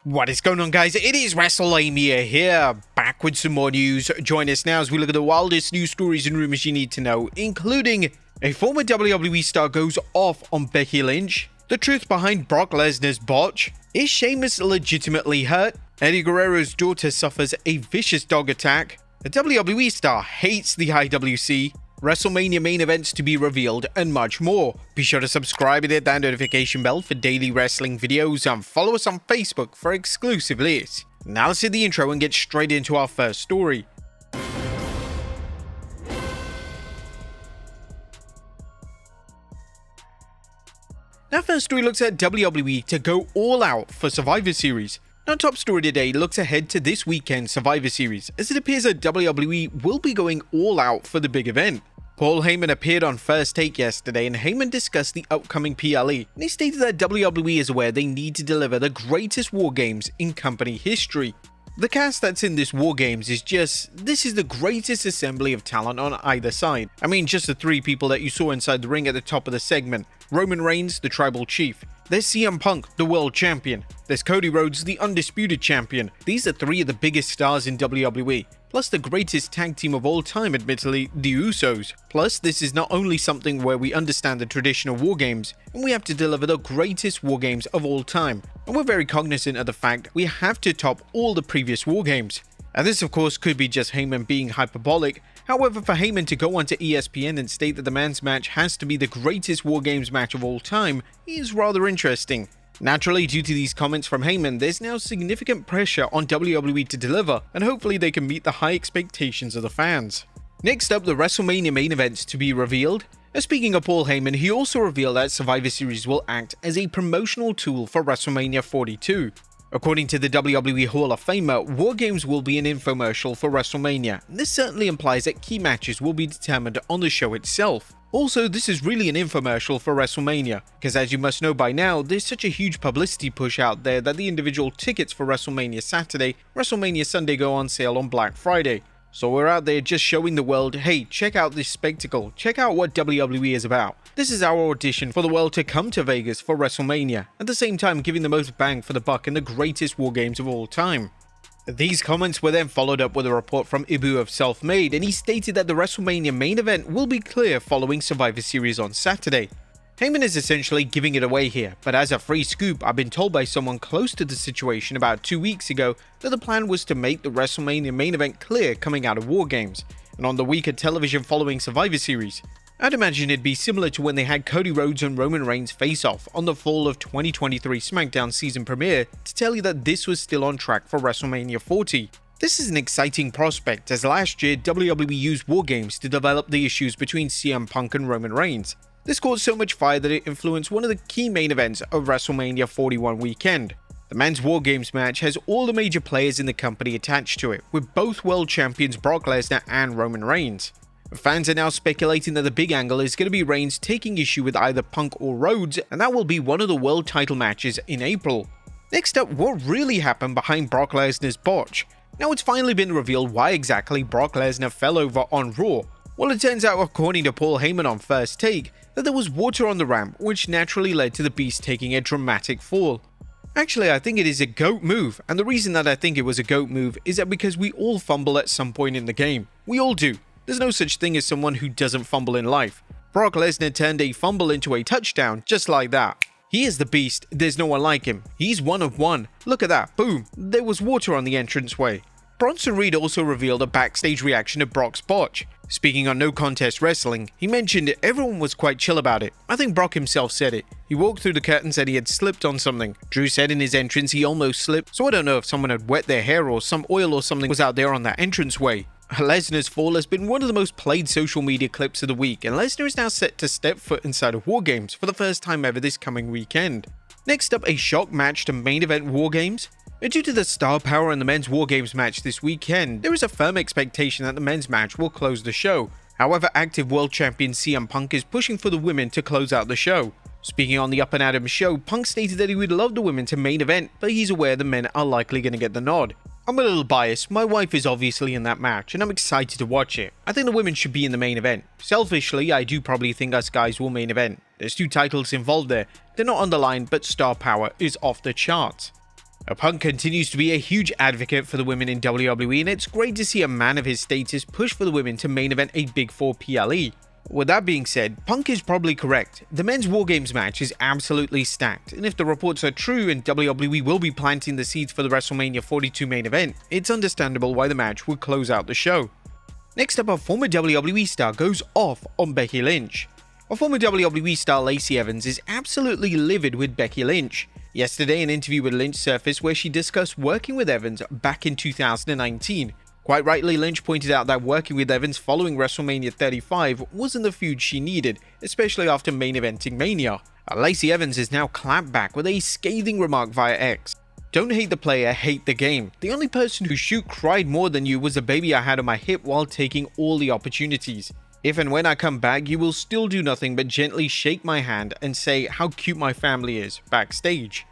What is going on, guys? It is Wrestlelamia here, back with some more news. Join us now as we look at the wildest news stories and rumors you need to know, including a former WWE star goes off on Becky Lynch, the truth behind Brock Lesnar's botch, is Sheamus legitimately hurt, Eddie Guerrero's daughter suffers a vicious dog attack, a WWE star hates the IWC, WrestleMania main events to be revealed, and much more. Be sure to subscribe and hit that notification bell for daily wrestling videos, and follow us on Facebook for exclusive lists. Now let's hit the intro and get straight into our first story. Our first story looks at WWE to go all out for Survivor Series. Our top story today looks ahead to this weekend's Survivor Series, as it appears that WWE will be going all out for the big event. Paul Heyman appeared on First Take yesterday, and Heyman discussed the upcoming PLE, and he stated that WWE is aware they need to deliver the greatest War Games in company history. The cast that's in this War Games this is the greatest assembly of talent on either side. I mean, just the three people that you saw inside the ring at the top of the segment. Roman Reigns, the Tribal Chief. There's CM Punk, the World Champion. There's Cody Rhodes, the Undisputed Champion. These are three of the biggest stars in WWE. Plus the greatest tag team of all time, admittedly, the Usos. Plus, this is not only something where we understand the traditional War Games, and we have to deliver the greatest War Games of all time. And we're very cognizant of the fact we have to top all the previous War Games. And this of course could be just Heyman being hyperbolic. However, for Heyman to go onto ESPN and state that the man's match has to be the greatest War Games match of all time is rather interesting. Naturally, due to these comments from Heyman, there's now significant pressure on WWE to deliver, and hopefully they can meet the high expectations of the fans. Next up, the WrestleMania main events to be revealed. Speaking of Paul Heyman, he also revealed that Survivor Series will act as a promotional tool for WrestleMania 42. According to the WWE Hall of Famer, War Games will be an infomercial for WrestleMania. This certainly implies that key matches will be determined on the show itself. Also, this is really an infomercial for WrestleMania, because as you must know by now, there's such a huge publicity push out there that the individual tickets for WrestleMania Saturday, WrestleMania Sunday go on sale on Black Friday. So we're out there just showing the world, hey, check out this spectacle, check out what WWE is about. This is our audition for the world to come to Vegas for WrestleMania, at the same time giving the most bang for the buck in the greatest War Games of all time. These comments were then followed up with a report from Ibu of Self-Made, and he stated that the WrestleMania main event will be clear following Survivor Series on Saturday. Heyman is essentially giving it away here, but as a free scoop, I've been told by someone close to the situation about 2 weeks ago that the plan was to make the WrestleMania main event clear coming out of War Games, and on the week of television following Survivor Series. I'd imagine it'd be similar to when they had Cody Rhodes and Roman Reigns face off on the fall of 2023 SmackDown season premiere to tell you that this was still on track for WrestleMania 40. This is an exciting prospect, as last year WWE used War Games to develop the issues between CM Punk and Roman Reigns. This caught so much fire that it influenced one of the key main events of WrestleMania 41 weekend. The men's War Games match has all the major players in the company attached to it, with both world champions Brock Lesnar and Roman Reigns. Fans are now speculating that the big angle is going to be Reigns taking issue with either Punk or Rhodes, and that will be one of the world title matches in April. Next up, what really happened behind Brock Lesnar's botch? Now it's finally been revealed why exactly Brock Lesnar fell over on Raw. Well, it turns out, according to Paul Heyman on First Take, that there was water on the ramp, which naturally led to the Beast taking a dramatic fall. Actually, I think it is a GOAT move, and the reason that I think it was a GOAT move is that because we all fumble at some point in the game. We all do. There's no such thing as someone who doesn't fumble in life. Brock Lesnar turned a fumble into a touchdown just like that. He is the Beast, there's no one like him. He's one of one. Look at that, boom, there was water on the entranceway. Bronson Reed also revealed a backstage reaction to Brock's botch. Speaking on No Contest Wrestling, he mentioned everyone was quite chill about it. I think Brock himself said it. He walked through the curtain, said he had slipped on something. Drew said in his entrance he almost slipped, so I don't know if someone had wet their hair or some oil or something was out there on that entranceway. Lesnar's fall has been one of the most played social media clips of the week, and Lesnar is now set to step foot inside of War Games for the first time ever this coming weekend. Next up, a shock match to main event War Games. Due to the star power in the men's War Games match this weekend, there is a firm expectation that the men's match will close the show. However, active world champion CM Punk is pushing for the women to close out the show. Speaking on the Up and Adams show, Punk stated that he would love the women to main event, but he's aware the men are likely going to get the nod. I'm a little biased, my wife is obviously in that match and I'm excited to watch it. I think the women should be in the main event. Selfishly, I do probably think us guys will main event. There's 2 titles involved there. They're not on the line, but star power is off the charts. Punk continues to be a huge advocate for the women in WWE, and it's great to see a man of his status push for the women to main event a Big 4 PLE. With that being said, Punk is probably correct. The men's WarGames match is absolutely stacked, and if the reports are true and WWE will be planting the seeds for the WrestleMania 42 main event, it's understandable why the match would close out the show. Next up, a former WWE star goes off on Becky Lynch. A former WWE star, Lacey Evans, is absolutely livid with Becky Lynch. Yesterday, an interview with Lynch surfaced where she discussed working with Evans back in 2019. Quite rightly, Lynch pointed out that working with Evans following WrestleMania 35 wasn't the feud she needed, especially after main eventing Mania. Lacey Evans is now clapped back with a scathing remark via X. "Don't hate the player, hate the game. The only person who shoot cried more than you was the baby I had on my hip while taking all the opportunities. If and when I come back, you will still do nothing but gently shake my hand and say how cute my family is backstage."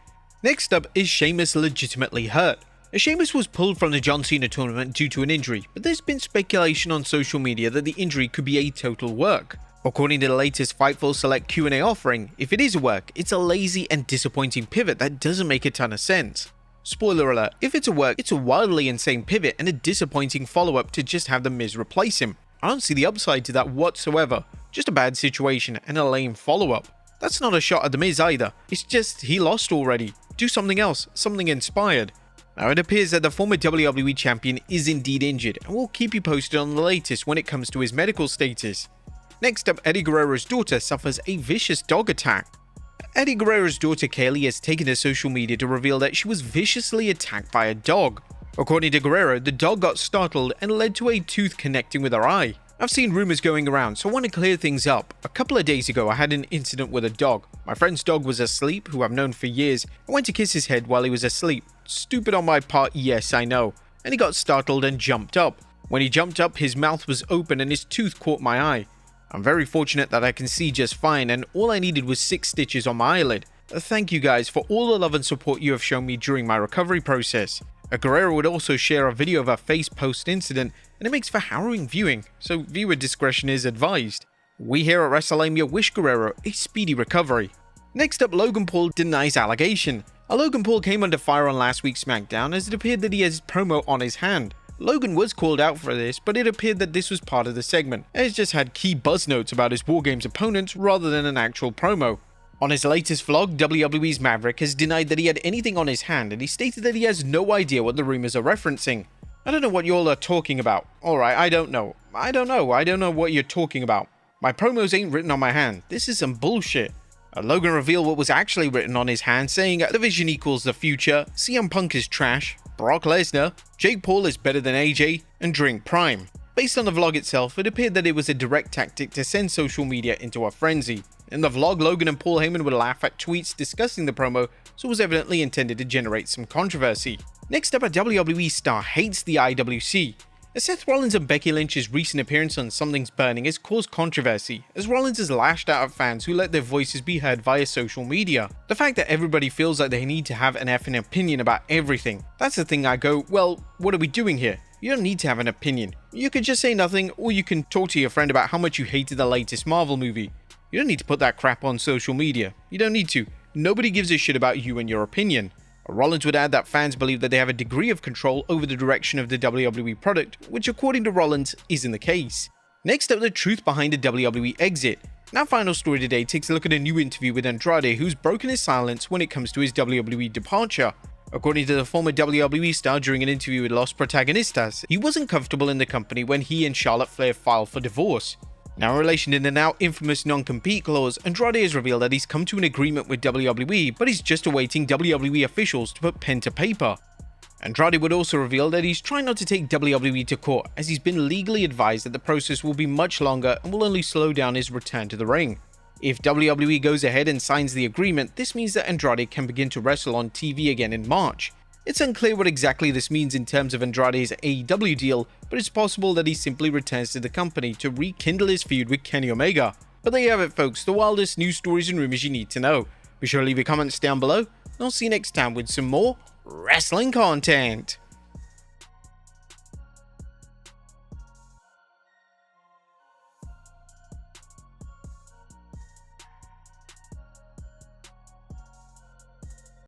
Next up is Sheamus legitimately hurt. Sheamus was pulled from the John Cena tournament due to an injury, but there's been speculation on social media that the injury could be a total work. According to the latest Fightful Select Q&A offering, if it is a work, it's a lazy and disappointing pivot that doesn't make a ton of sense. Spoiler alert, if it's a work, it's a wildly insane pivot and a disappointing follow-up to just have The Miz replace him. I don't see the upside to that whatsoever, just a bad situation and a lame follow-up. That's not a shot at The Miz either, it's just he lost already. Do something else, something inspired. Now it appears that the former WWE champion is indeed injured, and we'll keep you posted on the latest when it comes to his medical status. Next up, Eddie Guerrero's daughter suffers a vicious dog attack. Eddie Guerrero's daughter Kaylee has taken to social media to reveal that she was viciously attacked by a dog. According to Guerrero, the dog got startled and led to a tooth connecting with her eye. I've seen rumors going around, so I want to clear things up. A couple of days ago, I had an incident with a dog. My friend's dog was asleep, who I've known for years. I went to kiss his head while he was asleep. Stupid on my part, yes, I know. And he got startled and jumped up. When he jumped up, his mouth was open and his tooth caught my eye. I'm very fortunate that I can see just fine, and all I needed was 6 stitches on my eyelid. Thank you guys for all the love and support you have shown me during my recovery process. Guerrero would also share a video of her face post-incident, and it makes for harrowing viewing, so viewer discretion is advised. We here at Wrestlelamia wish Guerrero a speedy recovery. Next up, Logan Paul denies allegation. Logan Paul came under fire on last week's SmackDown as it appeared that he has promo on his hand. Logan was called out for this, but it appeared that this was part of the segment, as just had key buzz notes about his WarGames opponents rather than an actual promo. On his latest vlog, WWE's Maverick has denied that he had anything on his hand, and he stated that he has no idea what the rumors are referencing. I don't know what y'all are talking about. Alright, I don't know what you're talking about. My promos ain't written on my hand. This is some bullshit. Logan revealed what was actually written on his hand, saying the vision equals the future, CM Punk is trash, Brock Lesnar, Jake Paul is better than AJ, and drink Prime. Based on the vlog itself, it appeared that it was a direct tactic to send social media into a frenzy. In the vlog, Logan and Paul Heyman would laugh at tweets discussing the promo, so it was evidently intended to generate some controversy. Next up, a WWE star hates the IWC. Seth Rollins and Becky Lynch's recent appearance on Something's Burning has caused controversy, as Rollins has lashed out at fans who let their voices be heard via social media. The fact that everybody feels like they need to have an effing opinion about everything. That's the thing I go, well, what are we doing here? You don't need to have an opinion. You could just say nothing, or you can talk to your friend about how much you hated the latest Marvel movie. You don't need to put that crap on social media. You don't need to. Nobody gives a shit about you and your opinion. Rollins would add that fans believe that they have a degree of control over the direction of the WWE product, which according to Rollins isn't the case. Next up, the truth behind the WWE exit. Our final story today takes a look at a new interview with Andrade, who's broken his silence when it comes to his WWE departure. According to the former WWE star during an interview with Los Protagonistas, he wasn't comfortable in the company when he and Charlotte Flair filed for divorce. Now, in relation to the now infamous non-compete clause, Andrade has revealed that he's come to an agreement with WWE, but he's just awaiting WWE officials to put pen to paper. Andrade would also reveal that he's trying not to take WWE to court, as he's been legally advised that the process will be much longer and will only slow down his return to the ring. If WWE goes ahead and signs the agreement, this means that Andrade can begin to wrestle on TV again in March. It's unclear what exactly this means in terms of Andrade's AEW deal, but it's possible that he simply returns to the company to rekindle his feud with Kenny Omega. But there you have it, folks, the wildest news stories and rumors you need to know. Be sure to leave your comments down below, and I'll see you next time with some more wrestling content.